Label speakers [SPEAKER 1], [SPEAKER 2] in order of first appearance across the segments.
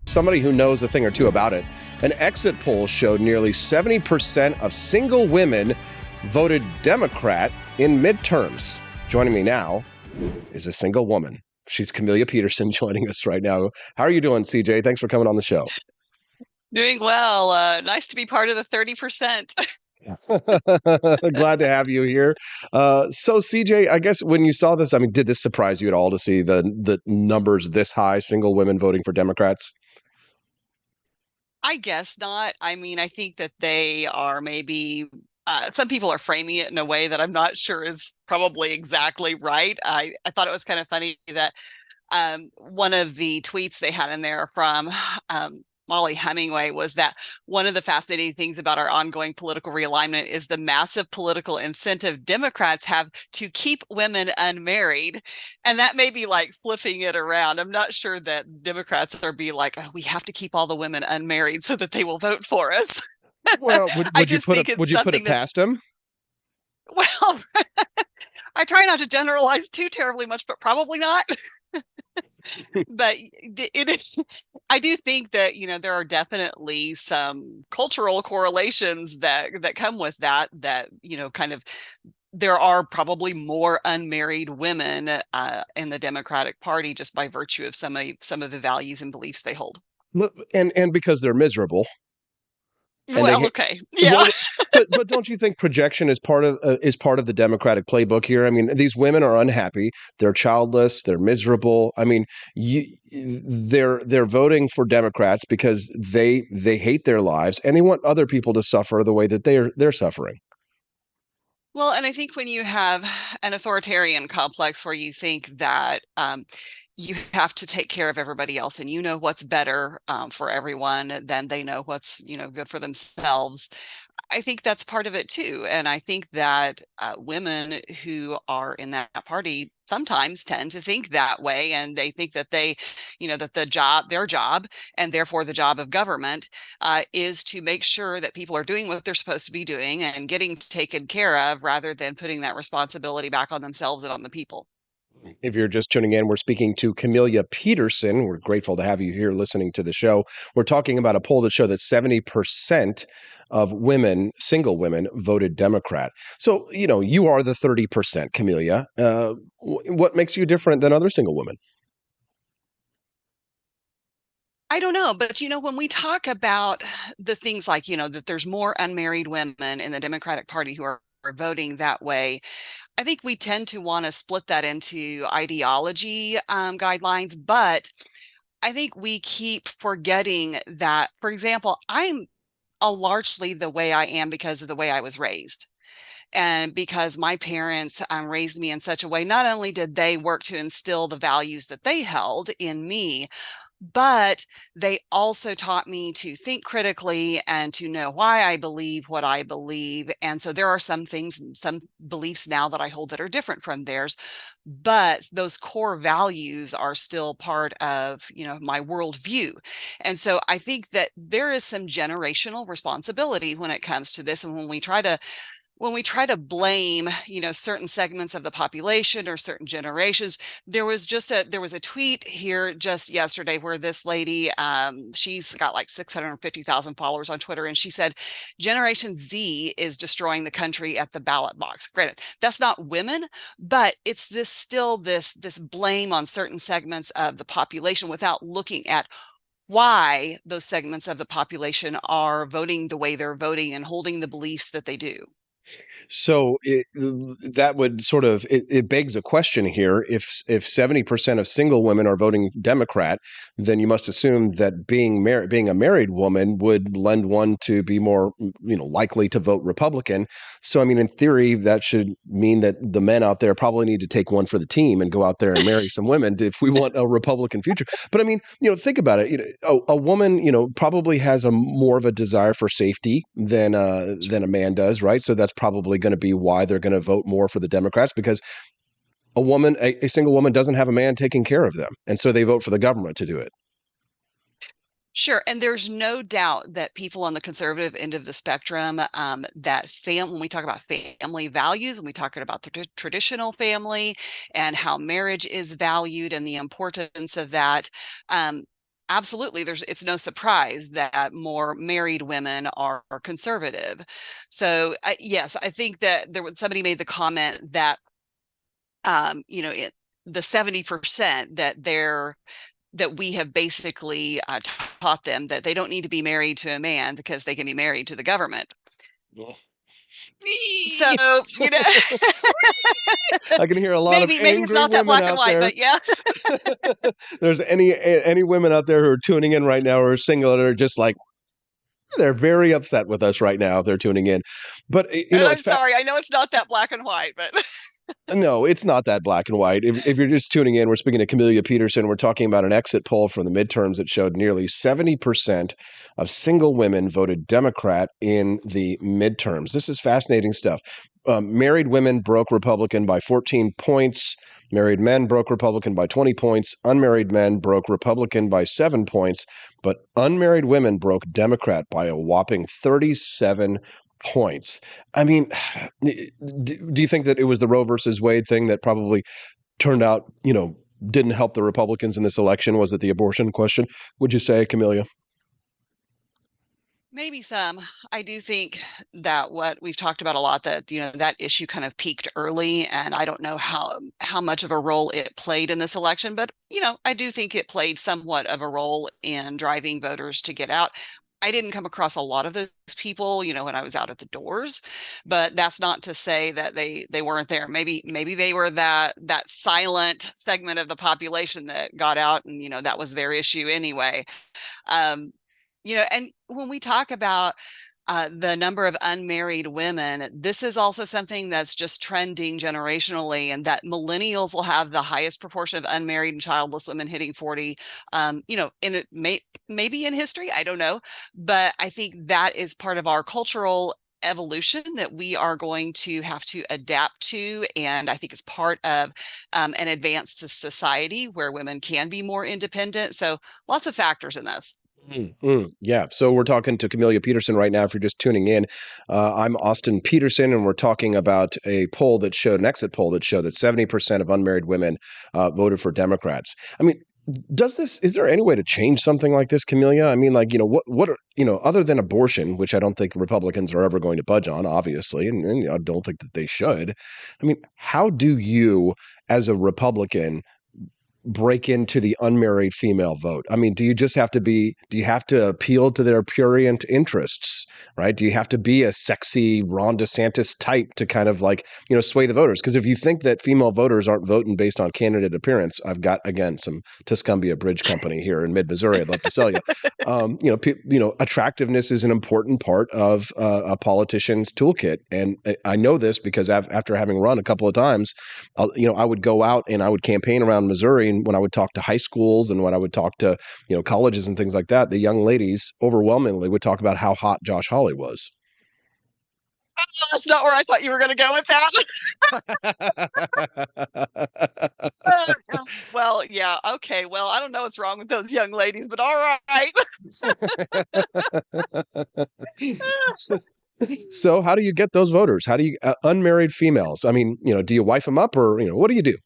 [SPEAKER 1] somebody who knows a thing or two about it. An exit poll showed nearly 70% of single women voted Democrat in midterms. Joining me now is a single woman. She's Camellia Peterson joining us right now. How are you doing, CJ? Thanks for coming on the show.
[SPEAKER 2] Doing well. Nice to be part of the 30%.
[SPEAKER 1] Glad to have you here. So, CJ, I guess when you saw this, I mean, did this surprise you at all to see the numbers this high, single women voting for Democrats?
[SPEAKER 2] I guess not. I mean, I think that they are maybe some people are framing it in a way that I'm not sure is probably exactly right. I thought it was kind of funny that one of the tweets they had in there from Molly Hemingway was that one of the fascinating things about our ongoing political realignment is the massive political incentive Democrats have to keep women unmarried. And that may be like flipping it around. I'm not sure that Democrats are be like, oh, we have to keep all the women unmarried so that they will vote for us.
[SPEAKER 1] Well,
[SPEAKER 2] I just think
[SPEAKER 1] would
[SPEAKER 2] it's
[SPEAKER 1] you put
[SPEAKER 2] something
[SPEAKER 1] it
[SPEAKER 2] that's,
[SPEAKER 1] past him?
[SPEAKER 2] well, I try not to generalize too terribly much, but probably not. But it is, I do think that, there are definitely some cultural correlations that come with that, kind of there are probably more unmarried women in the Democratic Party just by virtue of some of the values and beliefs they hold.
[SPEAKER 1] Look, and because they're miserable, and
[SPEAKER 2] Well,
[SPEAKER 1] they
[SPEAKER 2] okay. Yeah.
[SPEAKER 1] well, but don't you think projection is part of the Democratic playbook here? I mean, these women are unhappy, they're childless, they're miserable. I mean, they're voting for Democrats because they hate their lives and they want other people to suffer the way that they're suffering.
[SPEAKER 2] Well, and I think when you have an authoritarian complex where you think that you have to take care of everybody else and you know what's better for everyone than they know what's good for themselves, I think that's part of it too. And I think that women who are in that party sometimes tend to think that way. And they think that that their job, and therefore the job of government, is to make sure that people are doing what they're supposed to be doing and getting taken care of rather than putting that responsibility back on themselves and on the people.
[SPEAKER 1] If you're just tuning in, we're speaking to Camellia Peterson. We're grateful to have you here listening to the show. We're talking about a poll that showed that 70% of women, single women, voted Democrat. So, you are the 30%, Camellia. What makes you different than other single women?
[SPEAKER 2] I don't know, but when we talk about the things like, that there's more unmarried women in the Democratic Party who are voting that way, I think we tend to want to split that into ideology guidelines, but I think we keep forgetting that, for example, I'm largely the way I am because of the way I was raised. And because my parents raised me in such a way, not only did they work to instill the values that they held in me, but they also taught me to think critically and to know why I believe what I believe. And so there are some things, some beliefs now that I hold that are different from theirs, but those core values are still part of, my worldview. And so I think that there is some generational responsibility when it comes to this. And when we try to blame, certain segments of the population or certain generations, there was a tweet here just yesterday where this lady, she's got like 650,000 followers on Twitter, and she said, Generation Z is destroying the country at the ballot box. Granted, that's not women, but it's this blame on certain segments of the population without looking at why those segments of the population are voting the way they're voting and holding the beliefs that they do.
[SPEAKER 1] So that would sort of it begs a question here. If 70% of single women are voting Democrat, then you must assume that being a married woman would lend one to be more likely to vote Republican. So I mean, in theory, that should mean that the men out there probably need to take one for the team and go out there and marry some women if we want a Republican future. But I mean, think about it. A woman, probably has a more of a desire for safety than a man does, right? So that's probably going to be why they're going to vote more for the Democrats because a single woman doesn't have a man taking care of them, and so they vote for the government to do it.
[SPEAKER 2] Sure. And there's no doubt that people on the conservative end of the spectrum, when we talk about family values, and we talk about the traditional family and how marriage is valued and the importance of that, um, absolutely, it's no surprise that more married women are conservative. So yes, I think that somebody made the comment that you know the 70% that we have basically taught them that they don't need to be married to a man because they can be married to the government. So, you know,
[SPEAKER 1] I can hear a lot of
[SPEAKER 2] maybe it's
[SPEAKER 1] angry
[SPEAKER 2] not that
[SPEAKER 1] women
[SPEAKER 2] black and
[SPEAKER 1] out
[SPEAKER 2] white,
[SPEAKER 1] there.
[SPEAKER 2] but yeah.
[SPEAKER 1] There's any women out there who are tuning in right now or are single and are just like they're very upset with us right now. They're tuning in, but
[SPEAKER 2] And I'm
[SPEAKER 1] it's
[SPEAKER 2] sorry, I know it's not that black and white, but
[SPEAKER 1] no, it's not that black and white. If you're just tuning in, we're speaking to Camellia Peterson. We're talking about an exit poll from the midterms that showed nearly 70% of single women voted Democrat in the midterms. This is fascinating stuff. Married women broke Republican by 14 points. Married men broke Republican by 20 points. Unmarried men broke Republican by 7 points. But unmarried women broke Democrat by a whopping 37 points. I mean, do you think that it was the Roe versus Wade thing that probably turned out, didn't help the Republicans in this election? Was it the abortion question? Would you say, Camellia?
[SPEAKER 2] maybe some. I do think that what we've talked about a lot, that that issue kind of peaked early, and I don't know how much of a role it played in this election, but I do think it played somewhat of a role in driving voters to get out. I didn't come across a lot of those people, when I was out at the doors, but that's not to say that they weren't there. Maybe they were that silent segment of the population that got out, and that was their issue anyway. Um, and when we talk about the number of unmarried women, this is also something that's just trending generationally, and that millennials will have the highest proportion of unmarried and childless women hitting 40. In it maybe in history, I don't know, but I think that is part of our cultural evolution that we are going to have to adapt to, and I think it's part of an advanced society where women can be more independent. So lots of factors in this.
[SPEAKER 1] Yeah. So we're talking to Camellia Peterson right now. If you're just tuning in, I'm Austin Peterson, and we're talking about an exit poll that showed that 70% of unmarried women voted for Democrats. I mean, is there any way to change something like this, Camellia? I mean, like, other than abortion, which I don't think Republicans are ever going to budge on, obviously, and I don't think that they should. I mean, how do you, as a Republican, break into the unmarried female vote? I mean, do you have to appeal to their prurient interests, right? Do you have to be a sexy Ron DeSantis type to kind of like, sway the voters? Because if you think that female voters aren't voting based on candidate appearance, I've got, again, some Tuscumbia Bridge Company here in mid Missouri I'd love to sell you. Attractiveness is an important part of a politician's toolkit. And I know this because after having run a couple of times, I would go out and I would campaign around Missouri, and when I would talk to high schools and when I would talk to colleges and things like that, the young ladies overwhelmingly would talk about how hot Josh Hawley was.
[SPEAKER 2] That's not where I thought you were going to go with that. Well, yeah, okay. Well, I don't know what's wrong with those young ladies, but all right.
[SPEAKER 1] So how do you get those voters? How do you unmarried females? I mean, do you wife them up, or what do you do?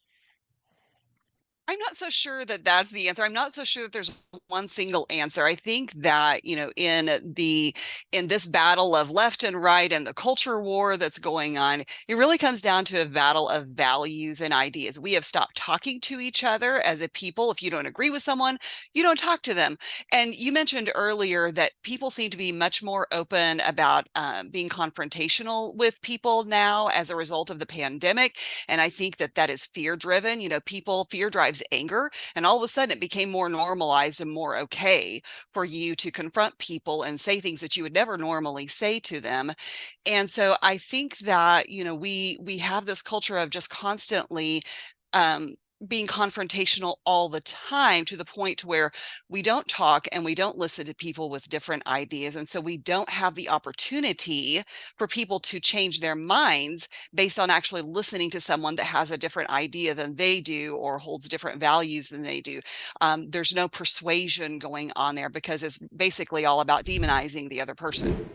[SPEAKER 2] I'm not so sure that that's the answer. I'm not so sure that there's one single answer. I think that, in this battle of left and right and the culture war that's going on, it really comes down to a battle of values and ideas. We have stopped talking to each other as a people. If you don't agree with someone, you don't talk to them. And you mentioned earlier that people seem to be much more open about being confrontational with people now as a result of the pandemic. And I think that is fear driven. Fear drives anger, and all of a sudden it became more normalized and more okay for you to confront people and say things that you would never normally say to them. And so I think that we have this culture of just constantly um being confrontational all the time, to the point to where we don't talk and we don't listen to people with different ideas, and so we don't have the opportunity for people to change their minds based on actually listening to someone that has a different idea than they do or holds different values than they do. There's no persuasion going on there because it's basically all about demonizing the other person.